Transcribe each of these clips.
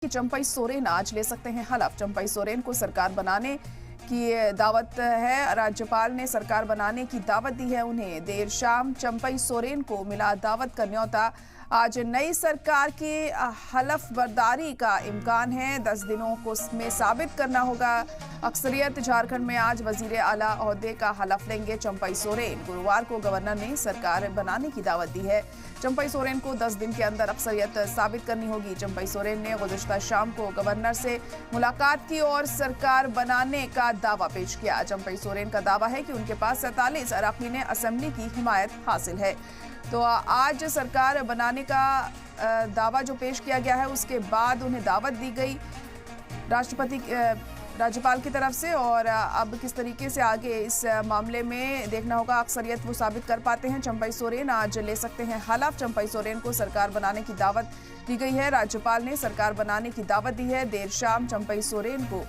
कि चंपई सोरेन आज ले सकते हैं हलफ। चंपई सोरेन को सरकार बनाने की दावत है। राज्यपाल ने सरकार बनाने की दावत दी है उन्हें। देर शाम चंपई सोरेन को मिला दावत का न्योता। आज नई सरकार की हलफ बर्दारी का इम्कान है। 10 दिनों को में साबित करना होगा अक्सरियत। झारखंड में आज वजीर आला ओहदे का हलफ लेंगे चंपई सोरेन। गुरुवार को गवर्नर ने सरकार बनाने की दावत दी है। चंपई सोरेन को 10 दिन के अंदर अक्सरियत साबित करनी होगी। चंपई सोरेन ने गुज़िश्ता शाम को गवर्नर से मुलाकात की और सरकार बनाने का दावा पेश किया। चंपई सोरेन का दावा है कि उनके पास 47 अरकान असेंबली की हिमायत हासिल है। तो आज सरकार बनाने का दावा जो पेश किया गया है, उसके बाद उन्हें दावत दी गई राज्यपाल की तरफ से। और अब किस तरीके से आगे इस मामले में देखना होगा। अक्सरियत वो साबित कर पाते हैं। चंपई सोरेन आज ले सकते हैं हलफ। चंपई सोरेन को सरकार बनाने की दावत दी गई है। राज्यपाल ने सरकार बनाने की दावत दी है। देर शाम चंपई सोरेन को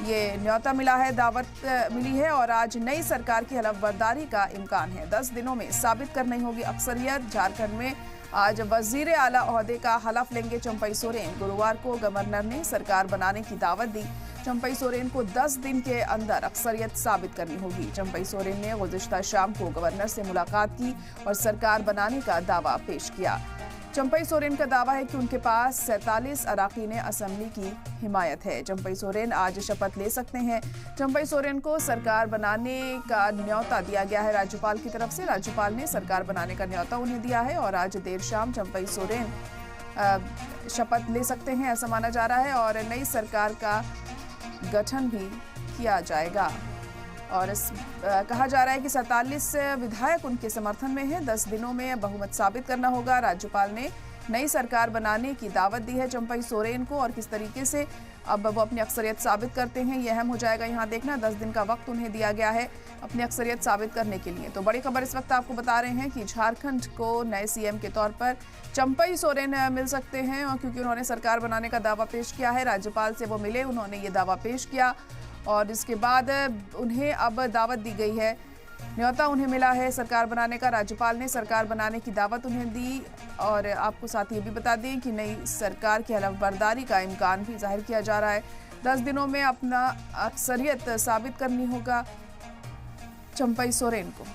ये न्योता मिला है, दावत मिली है और आज नई सरकार की हलफ बर्दारी का इम्कान है। 10 दिनों में साबित करनी होगी अक्सरियत। झारखंड में आज वजीर आला ओहदे का हलफ लेंगे चंपई सोरेन। गुरुवार को गवर्नर ने सरकार बनाने की दावत दी। चंपई सोरेन को 10 दिन के अंदर अक्सरियत साबित करनी होगी। चंपई सोरेन ने गुज़िश्ता शाम को गवर्नर से मुलाकात की और सरकार बनाने का दावा पेश किया। चंपई सोरेन का दावा है कि उनके पास 47 अरकान असेंबली की हिमायत है। चंपई सोरेन आज शपथ ले सकते हैं। चंपई सोरेन को सरकार बनाने का न्योता दिया गया है राज्यपाल की तरफ से। राज्यपाल ने सरकार बनाने का न्योता उन्हें दिया है और आज देर शाम चंपई सोरेन शपथ ले सकते हैं, ऐसा माना जा रहा है। और नई सरकार का गठन भी किया जाएगा। और कहा जा रहा है कि 47 विधायक उनके समर्थन में हैं। 10 दिनों में बहुमत साबित करना होगा। राज्यपाल ने नई सरकार बनाने की दावत दी है चंपई सोरेन को और किस तरीके से अब वो अपनी अक्सरियत साबित करते हैं, यह अहम हो जाएगा यहाँ देखना। 10 दिन का वक्त उन्हें दिया गया है अपनी अक्सरियत साबित करने के लिए। तो बड़ी खबर इस वक्त आपको बता रहे हैं कि झारखंड को नए सीएम के तौर पर चंपई सोरेन मिल सकते हैं और क्योंकि उन्होंने सरकार बनाने का दावा पेश किया है। राज्यपाल से वो मिले, उन्होंने ये दावा पेश किया और इसके बाद उन्हें अब दावत दी गई है। न्योता उन्हें मिला है सरकार बनाने का। राज्यपाल ने सरकार बनाने की दावत उन्हें दी। और आपको साथ ये भी बता दें कि नई सरकार की हलफ बर्दारी का इम्कान भी जाहिर किया जा रहा है। 10 दिनों में अपना अक्सरियत साबित करनी होगा चंपई सोरेन को।